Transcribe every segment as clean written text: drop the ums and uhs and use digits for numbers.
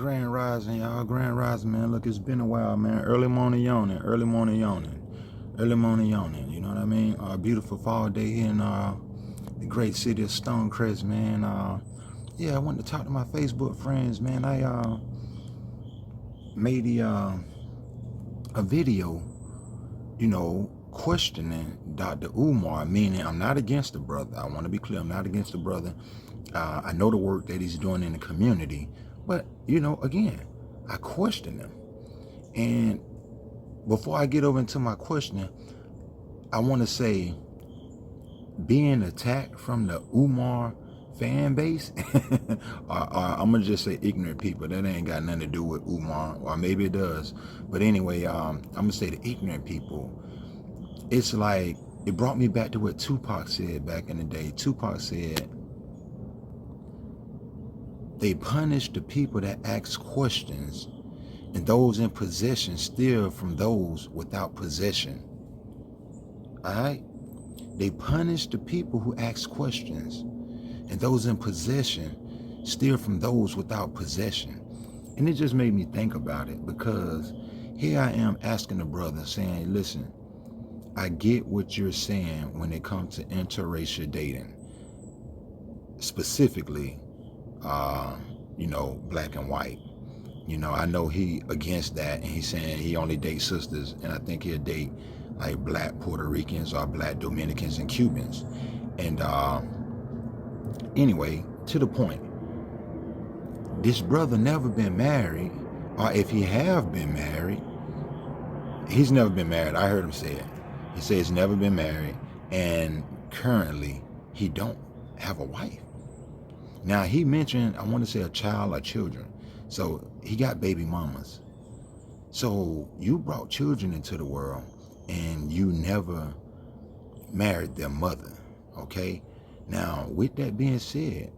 Grand Rising, y'all. Grand Rising, man. Look, it's been a while, man. Early morning yawning. Early morning yawning. Early morning yawning. You know what I mean? Beautiful fall day here in the great city of Stonecrest, man. Yeah, I wanted to talk to my Facebook friends, man. I made a video, questioning Dr. Umar, meaning I'm not against the brother. I want to be clear. I'm not against the brother. I know the work that he's doing in the community, but again, I question him. And before I get over into my questioning, I want to say, being attacked from the Umar fan base, or I'm gonna just say ignorant people. That ain't got nothing to do with Umar, or maybe it does. But anyway, I'm gonna say the ignorant people. It's like it brought me back to what Tupac said back in the day. Tupac said, they punish the people that ask questions, and those in possession steal from those without possession. All right? They punish the people who ask questions, and those in possession steal from those without possession. And it just made me think about it, because here I am asking the brother, saying, listen, I get what you're saying when it comes to interracial dating, specifically black and white. I know he against that, and he's saying he only dates sisters, and I think he'll date like black Puerto Ricans or black Dominicans and Cubans. And anyway, to the point, this brother never been married, or if he have been married, he's never been married. I heard him say it. He says he's never been married, and currently he don't have a wife. Now, he mentioned, I want to say a child or children. So he got baby mamas. So you brought children into the world and you never married their mother, okay? Now, with that being said,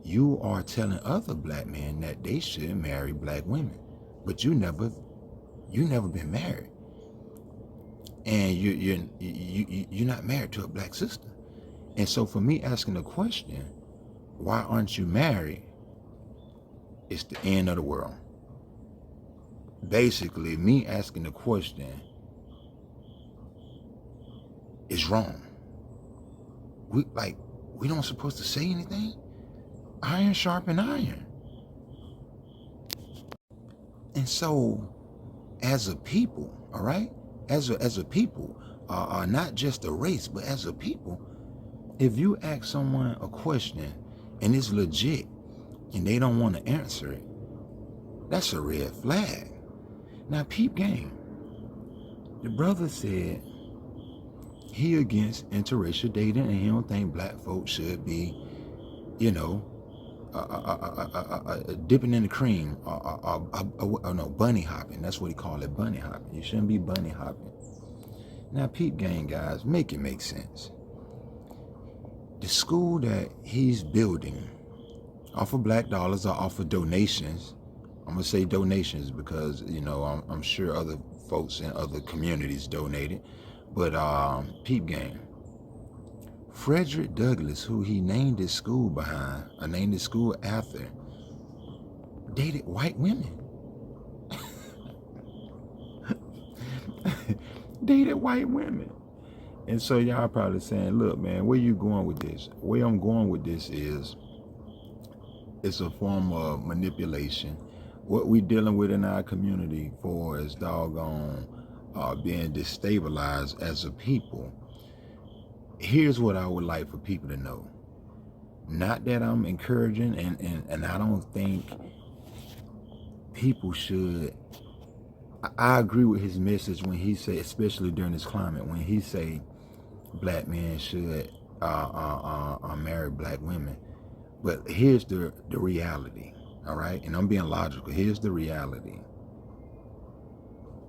you are telling other black men that they should marry black women, but you never been married, and you're not married to a black sister. And so for me asking the question, why aren't you married? It's the end of the world. Basically, me asking the question is wrong. We don't supposed to say anything. Iron sharpen iron. And so, as a people, all right, as a people, not just a race, but as a people, if you ask someone a question and it's legit, and they don't want to answer it, that's a red flag. Now, peep game. The brother said he against interracial dating, and he don't think black folks should be, dipping in the cream, no, bunny hopping. That's what he called it, bunny hopping. You shouldn't be bunny hopping. Now, peep game, guys, make it make sense. The school that he's building, off of black dollars or off of donations. I'm gonna say donations because I'm sure other folks in other communities donated, but peep game. Frederick Douglass, who he named his school behind, or named his school after, dated white women. Dated white women. And so y'all probably saying, look, man, where you going with this? Where I'm going with this is, it's a form of manipulation. What we dealing with in our community for is doggone being destabilized as a people. Here's what I would like for people to know. Not that I'm encouraging, and I don't think people should. I agree with his message when he say, especially during this climate, when he say black men should marry black women. But here's the reality, all right? And I'm being logical. Here's the reality.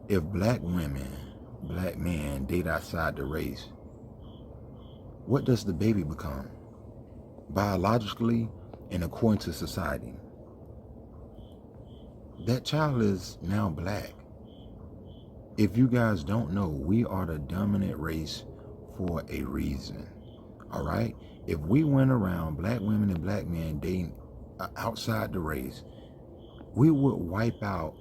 If black women, black men date outside the race, what does the baby become? Biologically and according to society, that child is now black. If you guys don't know, we are the dominant race for a reason, all right? If we went around black women and black men dating outside the race, we would wipe out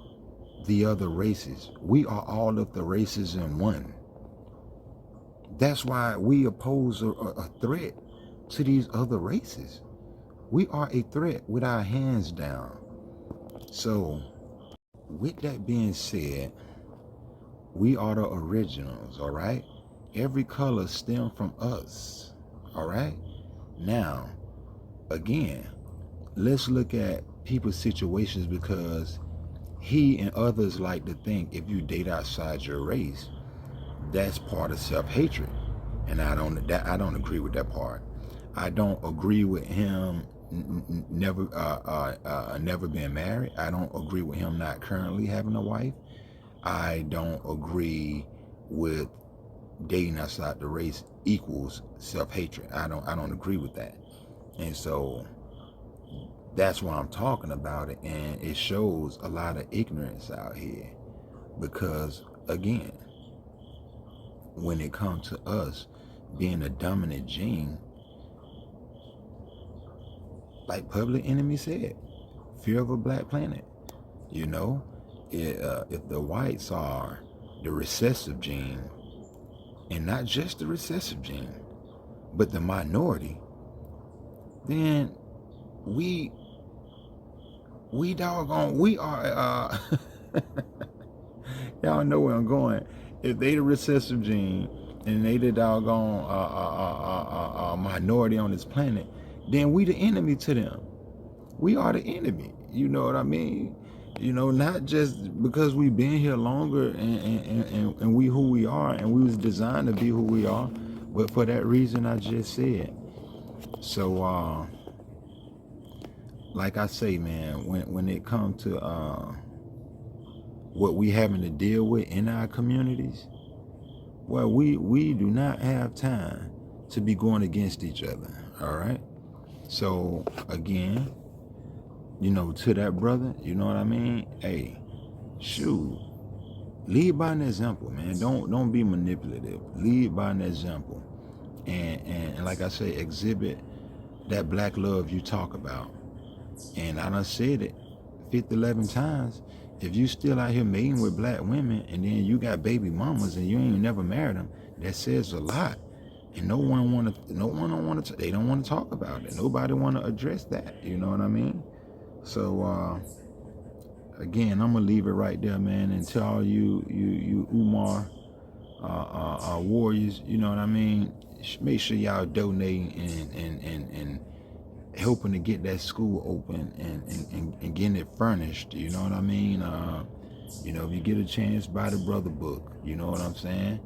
the other races. We are all of the races in one. That's why we oppose a threat to these other races. We are a threat with our hands down. So, with that being said, we are the originals, all right? Every color stems from us, all right? Now, again, let's look at people's situations, because he and others like to think if you date outside your race, that's part of self-hatred. And I don't agree with that part. I don't agree with him never being married. I don't agree with him not currently having a wife. I don't agree with dating outside the race equals self-hatred. I don't agree with that. And so that's why I'm talking about it. And it shows a lot of ignorance out here, because again, when it comes to us being a dominant gene, like Public Enemy said, fear of a black planet. You know, if the whites are the recessive gene, and not just the recessive gene, but the minority, then we are, y'all know where I'm going. If they the recessive gene and they the doggone minority on this planet, then we the enemy to them. We are the enemy. You know what I mean? You know, not just because we've been here longer and we who we are, and we was designed to be who we are, but for that reason I just said. So like I say, man, when it comes to what we having to deal with in our communities, well, we do not have time to be going against each other. All right. So again, you know, to that brother, you know what I mean? Hey, shoot, lead by an example, man. Don't be manipulative. Lead by an example, and like I say, exhibit that black love you talk about. And I done said it 50, 11 times. If you still out here mating with black women, and then you got baby mamas and you ain't never married them, that says a lot. And they don't want to talk about it. Nobody want to address that. You know what I mean? So again, I'm gonna leave it right there, man. And to all you Umar warriors, you know what I mean? Make sure y'all donating and helping to get that school open and getting it furnished. You know what I mean? You know, if you get a chance, buy the brother book. You know what I'm saying?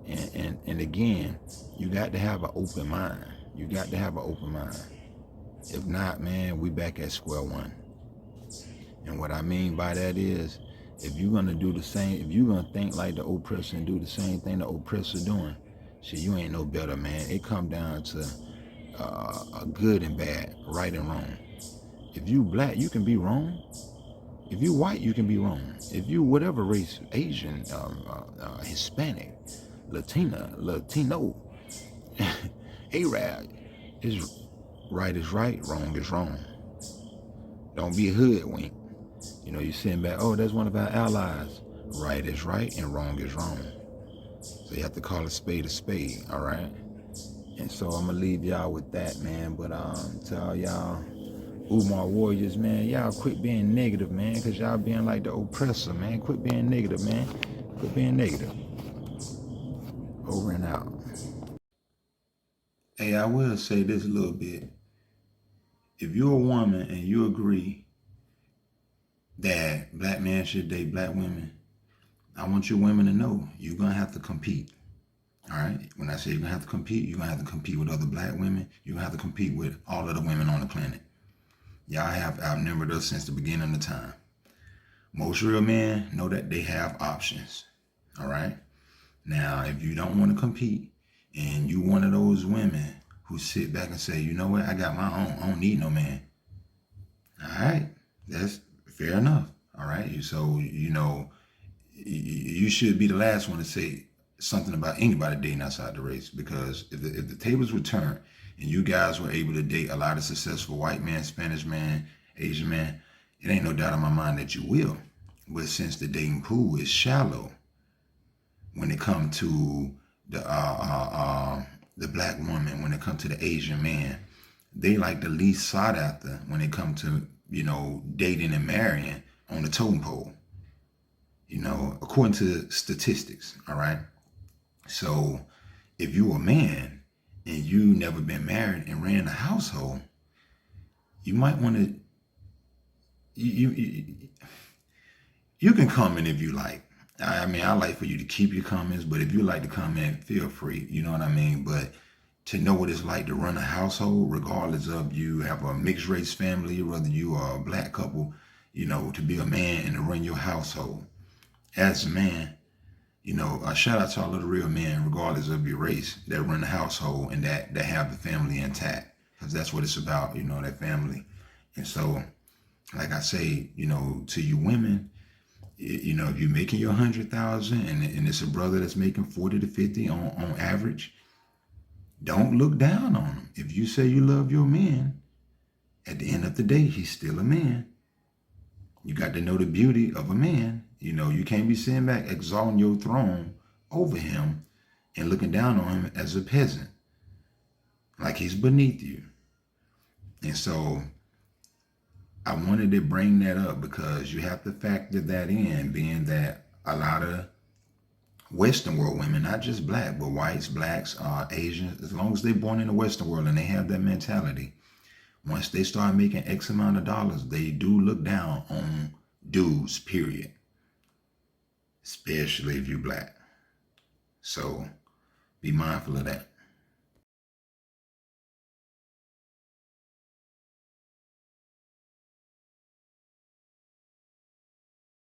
And again, you got to have an open mind. You got to have an open mind. If not, man, we back at square one. And what I mean by that is, if you're gonna do the same, if you're gonna think like the oppressor and do the same thing the oppressor doing, shit, you ain't no better, man. It come down to good and bad, right and wrong. If you black, you can be wrong. If you white, you can be wrong. If you whatever race, Asian, Hispanic, Latino, Arab, is right is right, wrong is wrong. Don't be a hoodwink. You know, you're sitting back, oh, that's one of our allies. Right is right and wrong is wrong. So you have to call a spade, all right? And so I'm gonna leave y'all with that, man. But to all y'all Umar warriors, man, y'all quit being negative, man, because y'all being like the oppressor, man. Quit being negative, man. Quit being negative. Over and out. Hey, I will say this a little bit. If you're a woman and you agree that black men should date black women, I want you women to know you're going to have to compete. All right? When I say you're going to have to compete, you're going to have to compete with other black women. You're going to have to compete with all of the women on the planet. Y'all have outnumbered us since the beginning of time. Most real men know that they have options. All right? Now, if you don't want to compete and you one of those women who sit back and say, you know what, I got my own, I don't need no man. All right? That's fair enough. All right? So, you know, you should be the last one to say something about anybody dating outside the race, because if the tables were turned and you guys were able to date a lot of successful white men, Spanish men, Asian men, It ain't no doubt in my mind that you will. But since the dating pool is shallow, when it comes to the black woman, when it comes to the Asian man, they like the least sought after when it comes to, dating and marrying on the totem pole, according to statistics. All right. So if you're a man and you never been married and ran a household, you might want to, you can comment if you like. I mean, I like for you to keep your comments, but if you like to comment, feel free. You know what I mean? But to know what it's like to run a household, regardless of you have a mixed race family, whether you are a black couple, to be a man and to run your household as a man, a shout out to all of the real men, regardless of your race, that run the household and that have the family intact, because that's what it's about, that family. And so, like I say, to you women, if you're making your 100,000 and it's a brother that's making 40 to 50 on average, don't look down on him. If you say you love your man, at the end of the day, he's still a man. You got to know the beauty of a man. You can't be sitting back exalting your throne over him and looking down on him as a peasant, like he's beneath you. And so I wanted to bring that up because you have to factor that in, being that a lot of Western world women, not just black, but whites, blacks, Asians, as long as they're born in the Western world and they have that mentality, once they start making X amount of dollars, they do look down on dudes, period. Especially if you're black. So be mindful of that.